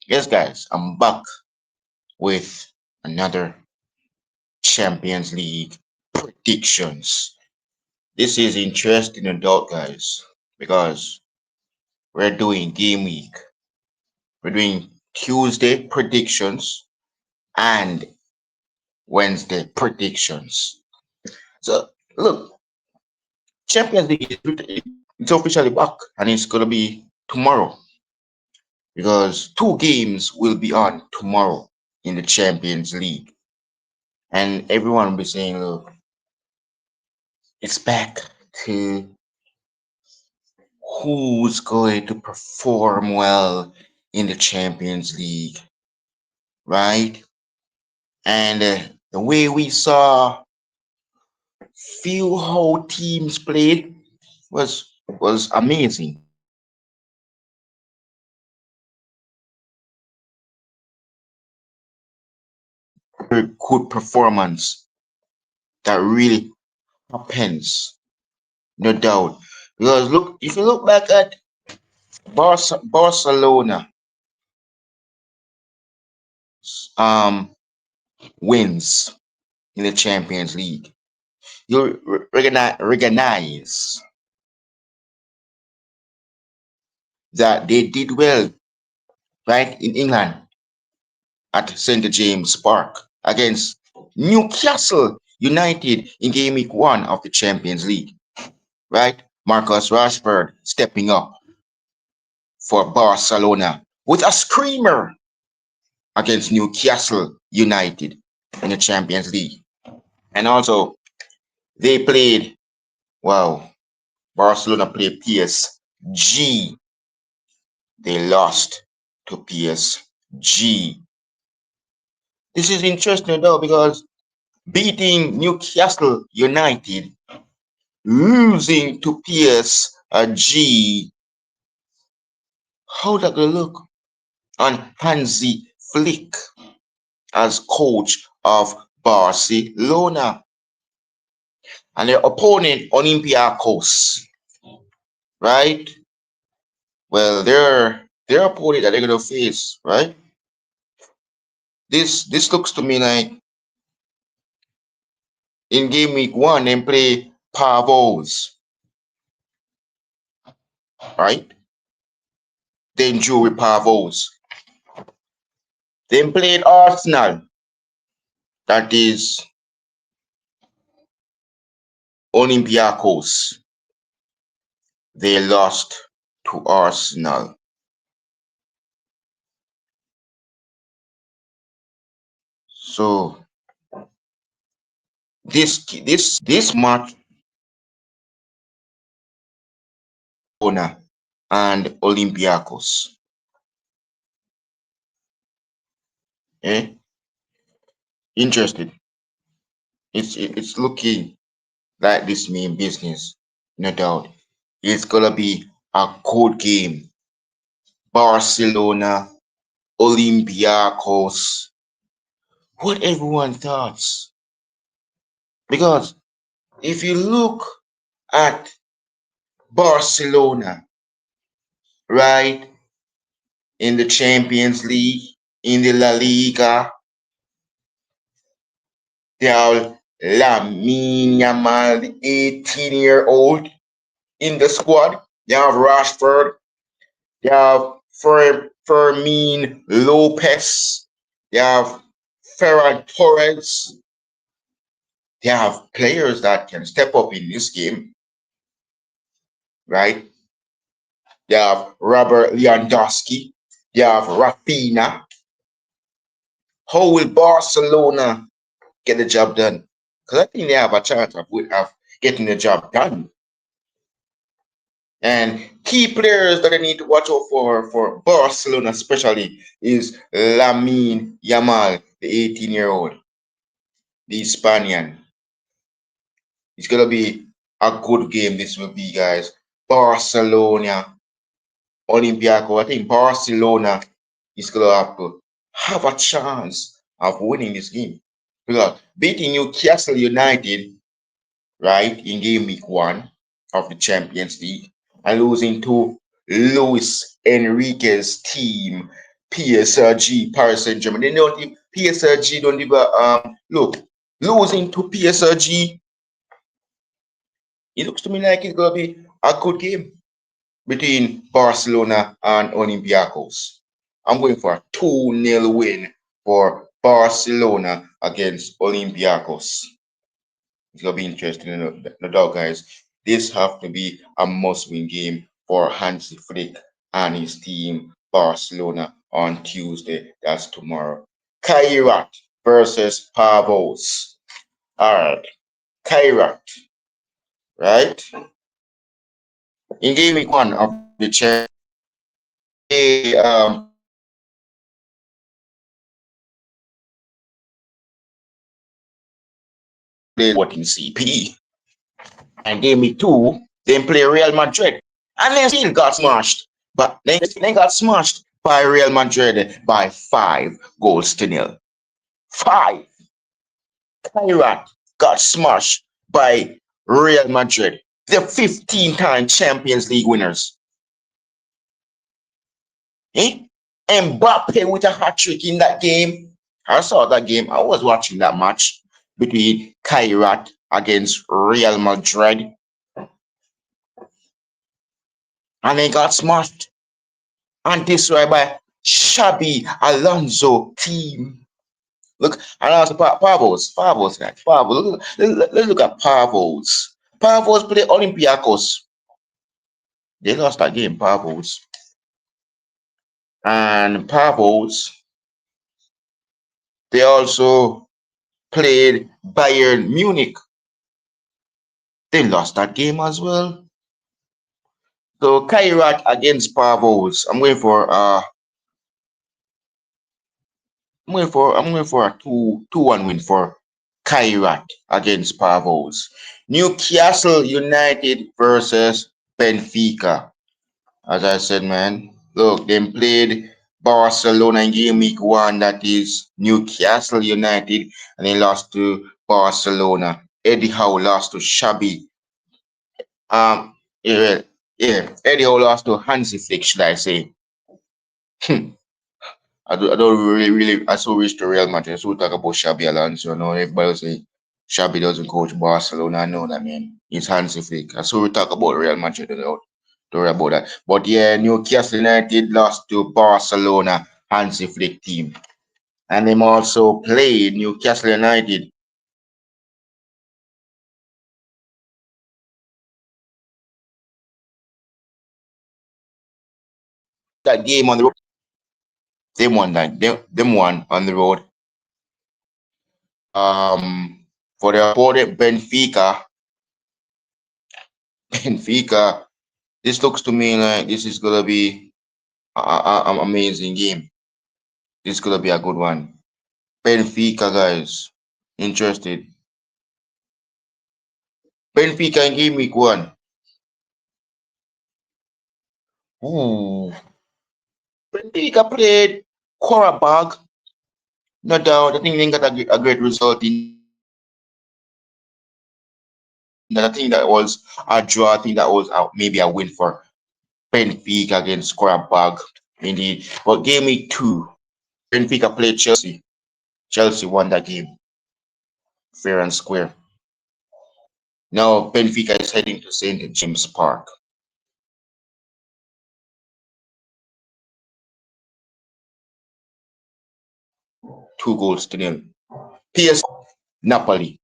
Yes, guys, I'm back with another Champions League predictions. This is interesting adult, guys, because we're doing game week. We're doing Tuesday predictions and Wednesday predictions. So, look, Champions League it's officially back, and it's gonna be tomorrow because two games will be on tomorrow in the Champions League, and everyone will be saying, "Look, it's back to who's going to perform well in the Champions League, right?" And the way we saw few how teams played was amazing. Very good performance that really happens, no doubt. Because look, if you look back at Barcelona, um, wins in the Champions League, you recognize that they did well, right, in England at St. James Park against Newcastle United in game week 1 of the Champions League, right? Marcus Rashford stepping up for Barcelona with a screamer against Newcastle United in the Champions League. And also, they played, wow, Barcelona played PSG. They lost to PSG. This is interesting though because beating Newcastle United, losing to PSG, how that gonna look on Hansi Flick as coach of Barcelona and their opponent Olympiacos, right? Well, their opponent that they're gonna face, right? This looks to me like in game week 1 they play PAFOS, right? Then drew with PAFOS. Then played Arsenal, that is Olympiacos. They lost to Arsenal. So this match, Barcelona and Olympiacos. Eh? Interested. It's looking like this mean business, no doubt. It's gonna be a good game. Barcelona, Olympiacos. What everyone thoughts. Because if you look at Barcelona, right, in the Champions League, in the La Liga, they have Lamine Yamal, the 18-year-old in the squad. They have Rashford. They have Fermin Lopez. They have Ferran Torres. They have players that can step up in this game, right? They have Robert Lewandowski. They have Rafinha. How will Barcelona get the job done? Because I think they have a chance of getting the job done. And key players that I need to watch out for Barcelona, especially, is Lamine Yamal, the 18-year-old, the Spaniard. It's gonna be a good game. This will be, guys. Barcelona, Olympiacos. I think Barcelona is gonna have a chance of winning this game because beating Newcastle United, right, in game week 1 of the Champions League and losing to Luis Enrique's team, PSG, Paris Saint-Germain. They don't even, PSG don't even look, losing to PSG. It looks to me like it's gonna be a good game between Barcelona and Olympiacos. I'm going for a 2-0 win for Barcelona against Olympiacos. It's gonna be interesting, no doubt, guys. This have to be a must-win game for Hansi Flick and his team, Barcelona, on Tuesday. That's tomorrow. Kairat versus PAFOS. All right, Kairat, right? In game week one of the Champions, they played what in CP. And game week two, they play Real Madrid. And they still got smashed. But they got smashed by Real Madrid by 5 goals to 0. 5. Kairat got smashed by Real Madrid. The 15-time Champions League winners. Eh? Mbappe with a hat-trick in that game. I saw that game. I was watching that match between Kairat against Real Madrid. And they got smashed. And this way by Xabi Alonso team. Look, and also PAFOS, guys. PAFOS. Let's look at PAFOS. PAFOS play Olympiacos. They lost that game, PAFOS. And PAFOS, they also played Bayern Munich. They lost that game as well. So Kairat against PAFOS. I'm going for a 2-1 win for Kairat against PAFOS. Newcastle United versus Benfica. As I said, man, look, they played Barcelona in game week one, that is Newcastle United, and they lost to Barcelona. Eddie Howe lost to Xabi. Yeah, Eddie Howe lost to Hansi Flick, should I say. I don't really, I so wish the Real Madrid. So we talk about Xabi Alonso. You know, everybody will say Xabi doesn't coach Barcelona. I know that, man. It's Hansi Flick. So we talk about Real Madrid. Don't worry about that. But yeah, Newcastle United lost to Barcelona Hansi Flick team. And they also played Newcastle United. That game on the road. They won that. They won on the road. For their opponent Benfica. Benfica. This looks to me like this is gonna be an amazing game. This is gonna be a good one. Benfica, guys. Interested. Benfica in game week one. Ooh. Benfica played Qarabag. No doubt. I think they got a great result in that. I think that was a draw. I think that was maybe a win for Benfica against Qarabag. Indeed. But game week two, Benfica played Chelsea. Chelsea won that game fair and square. Now Benfica is heading to St. James Park. 2 goals to 0. PS Napoli.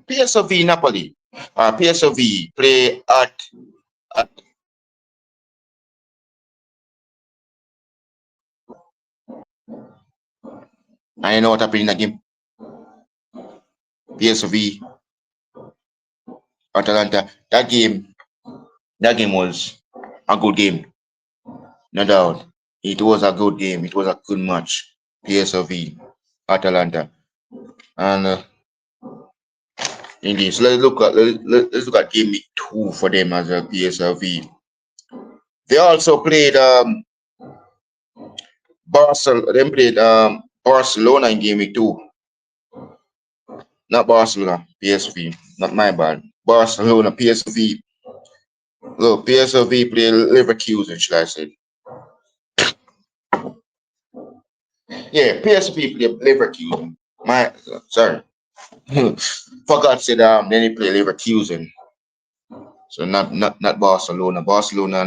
PSV Napoli. PSV play at I know what happened in that game. PSV Atalanta. That game was a good game. No doubt. It was a good game. It was a good match. PSV Atalanta. And indeed, so let's look at game week two for them as a PSV. They also played Barcelona in game week two. Not Barcelona, PSV. Not my bad. Barcelona, PSV. Look, PSV played Leverkusen, should I say. Yeah, PSV play Leverkusen. Sorry. Forgot said then he play Leverkusen. So not Barcelona. Barcelona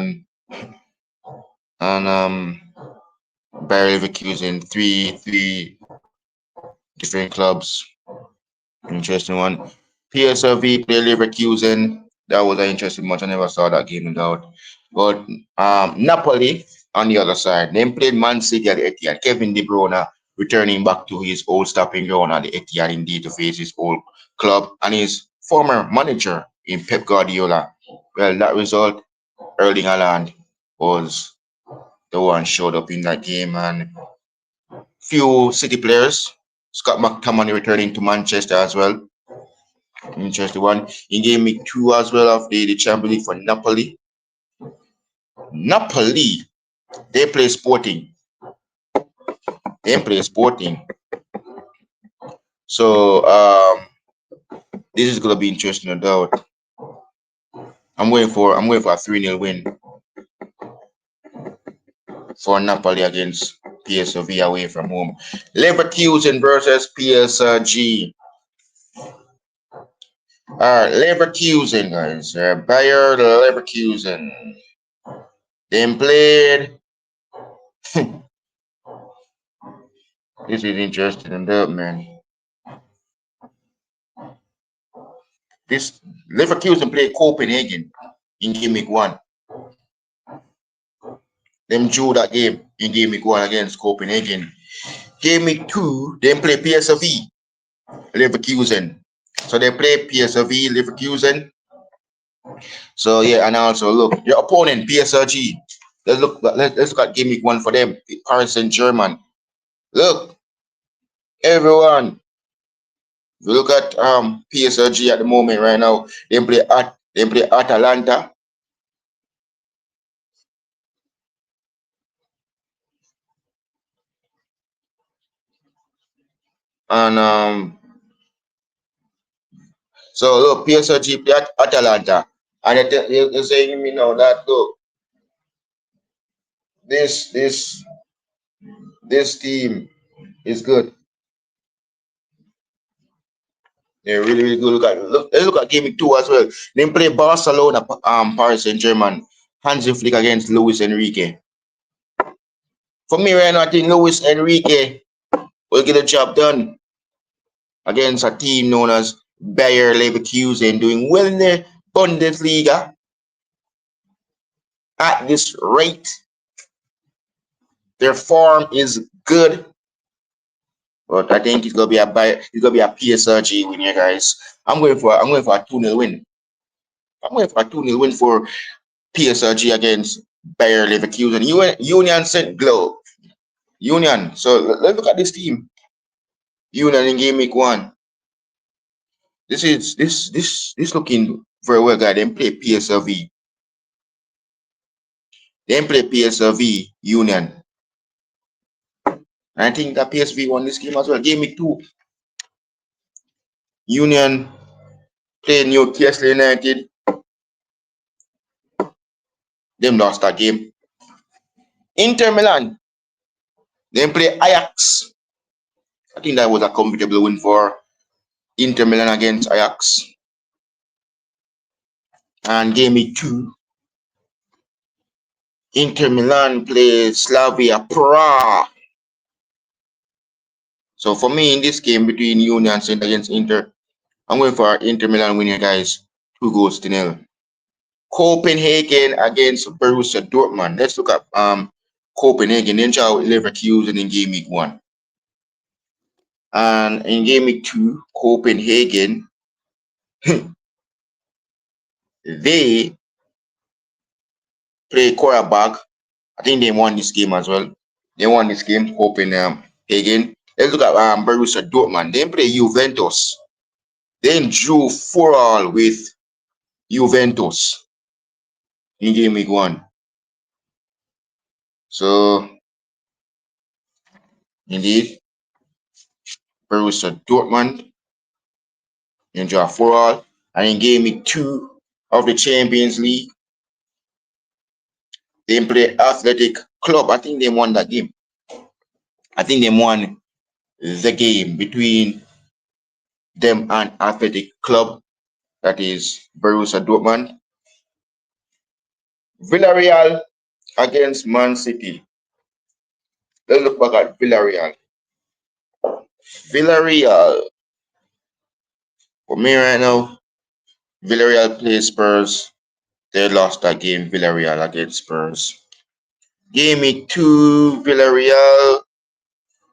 and Bayer Leverkusen, three different clubs. Interesting one. PSV play Leverkusen. That was an interesting match. I never saw that game without. But Napoli on the other side, they played Man City at the Etihad. Kevin De Bruyne returning back to his old stopping ground at the Etihad indeed to face his old club and his former manager in Pep Guardiola. Well, that result, Erling Haaland was the one showed up in that game, and few City players. Scott McTominay returning to Manchester as well. Interesting one. In game week 2 as well of the Champions League for Napoli. Napoli, they play Sporting. They play Sporting. So this is gonna be interesting, no doubt. I'm waiting for a 3-0 win for Napoli against PSV away from home. Leverkusen versus PSG. Alright, Leverkusen, guys. Bayer Leverkusen. They played. This is interesting enough, man. This Leverkusen played Copenhagen in game week 1. Them drew that game in game week 1 against Copenhagen. Game week 2, they play PSV Leverkusen. So they play PSV Leverkusen. So yeah, and also look, your opponent PSG. Let's look at game week 1 for them. Paris Saint-Germain. Look, everyone. If you look at PSG at the moment right now, they play Atalanta. And so look, PSG play at Atalanta. And you're saying to me now that look, this this team is good. They're really good. Let's look at game week 2 as well. They play Barcelona, Paris Saint-Germain, Hansi Flick against Luis Enrique. For me right now, I think Luis Enrique will get the job done against a team known as Bayer Leverkusen, doing well in the Bundesliga at this rate. Their form is good, but I think it's gonna be a PSG win here, guys. I'm going for a 2-0 win. I'm going for a 2-0 win for PSG against Bayer Leverkusen. Union St. Glow. Union. So let's look at this team. Union in game week 1. This looking very well, guys. They play PSV. They play PSV Union. And I think that PSV won this game as well. Game week 2. Union played Newcastle United. Them lost that game. Inter Milan. They play Ajax. I think that was a comfortable win for Inter Milan against Ajax. And game week 2. Inter Milan plays Slavia Prague. So for me in this game between Union Saint against Inter, I'm going for Inter Milan winning, guys. 2-0. Copenhagen against Borussia Dortmund. Let's look at Copenhagen. Then draw Leverkusen in game week 1. And in game week 2, Copenhagen, they play Qarabag. I think they won this game as well. They won this game, Copenhagen. Let's look at Borussia Dortmund. They play Juventus. They drew 4-4 with Juventus in game week 1. So, indeed, Borussia Dortmund enjoy 4-4. And in game week 2 of the Champions League, they play Athletic Club. I think they won that game. I think they won the game between them and Athletic Club, that is Borussia Dortmund. Villarreal against Man City. Let's look back at Villarreal. Villarreal, for me right now, Villarreal plays Spurs. They lost that game, Villarreal against Spurs. Game week 2, Villarreal.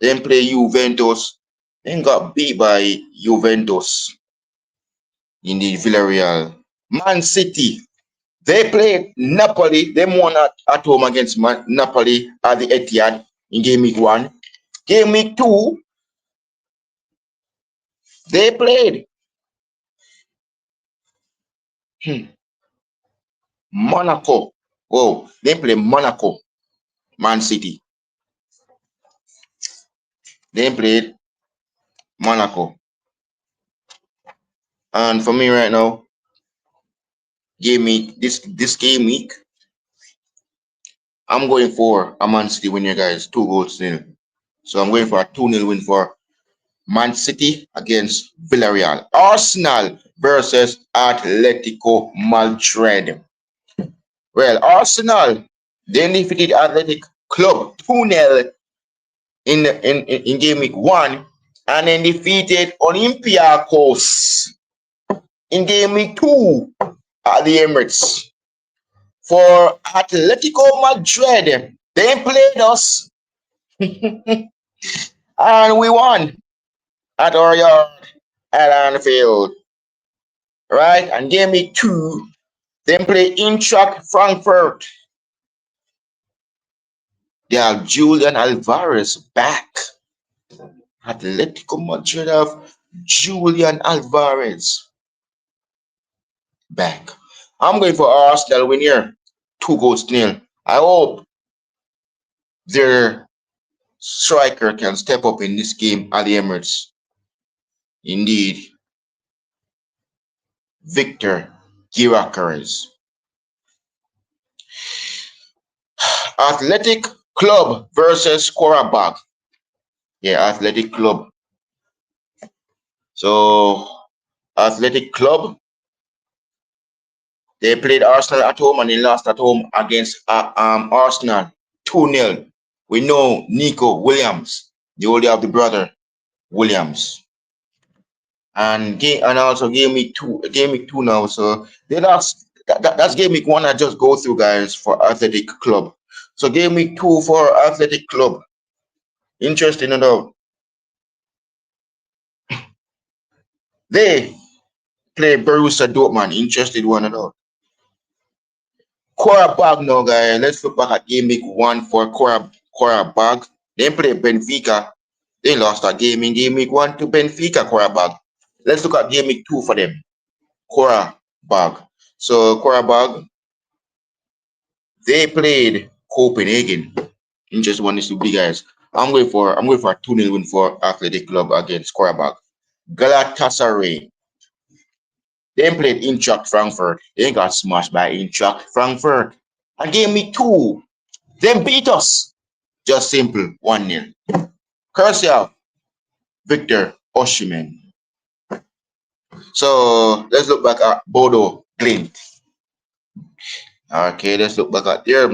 Then play Juventus. Then got beat by Juventus in the Villarreal. Man City. They played Napoli. They won at home against Napoli at the Etihad in game week 1. Game week 2, they played Monaco. Oh, they play Monaco. Man City. They played Monaco. And for me right now, game week, this game week, I'm going for a Man City win, you guys. 2-0. So I'm going for a 2-0 win for Man City against Villarreal. Arsenal versus Atletico Madrid. Well, Arsenal, they defeated Athletic Club 2-0 in game week 1, and then defeated Olympiacos in game week 2 at the Emirates. For Atletico Madrid, they played us and we won at our yard at Anfield. Right? And game week 2, they play Eintracht Frankfurt. They have Julian Alvarez back. Atletico Madrid have Julian Alvarez back. I'm going for Arsenal win here. 2-0. I hope their striker can step up in this game at the Emirates. Indeed. Victor Gyökeres. Athletic Club versus Qarabag. Yeah, Athletic Club. So, Athletic Club, they played Arsenal at home and they lost at home against Arsenal 2-0. We know Nico Williams, the older of the brother Williams. And also game week 2 now. So they lost. That's game week 1 I just go through, guys, for Athletic Club. So game week 2 for Athletic Club. Interesting enough. They play Borussia Dortmund. Interested one enough. Qarabag now, guys. Let's look back at game week 1 for Qarabag. They play Benfica. They lost that game in game week 1 to Benfica, Qarabag. Let's look at game week 2 for them. Qarabag. So Qarabag, they played Copenhagen. Interesting one is to be, guys. I'm going for a 2-0 win for Athletic Club against Qarabag. Galatasaray. They played Eintracht Frankfurt. They got smashed by Eintracht Frankfurt. And game week 2, they beat us. Just simple, 1-0. Courtesy of Victor Osimhen. So let's look back at Bodo Glimt. Okay, let's look back at their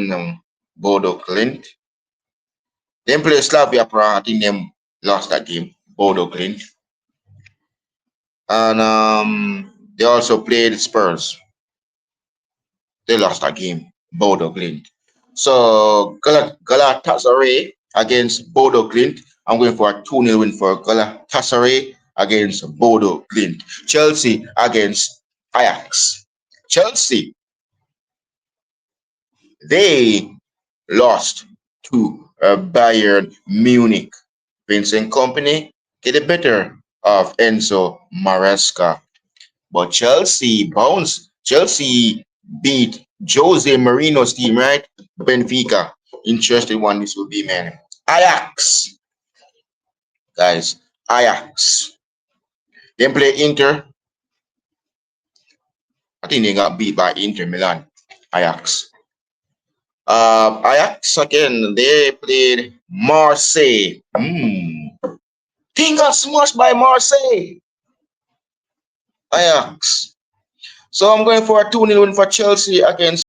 Bodo Glimt. They play Slavia Prague. I think they lost that game, Bodo Glimt. And they also played Spurs. They lost that game, Bodo Glimt. So Galatasaray against Bodo Glimt. I'm going for a 2-0 win for Galatasaray against Bodo Glimt. Chelsea against Ajax. Chelsea, they lost to Bayern Munich. Vincent Company get the better of Enzo Maresca. But Chelsea bounced. Chelsea beat Jose Mourinho's team, right? Benfica. Interesting one this will be, man. Ajax. Guys, Ajax. They play Inter. I think they got beat by Inter Milan. Ajax. Ajax again, they played Marseille. Team got smashed by Marseille. Ajax. So I'm going for a 2-0 win for Chelsea against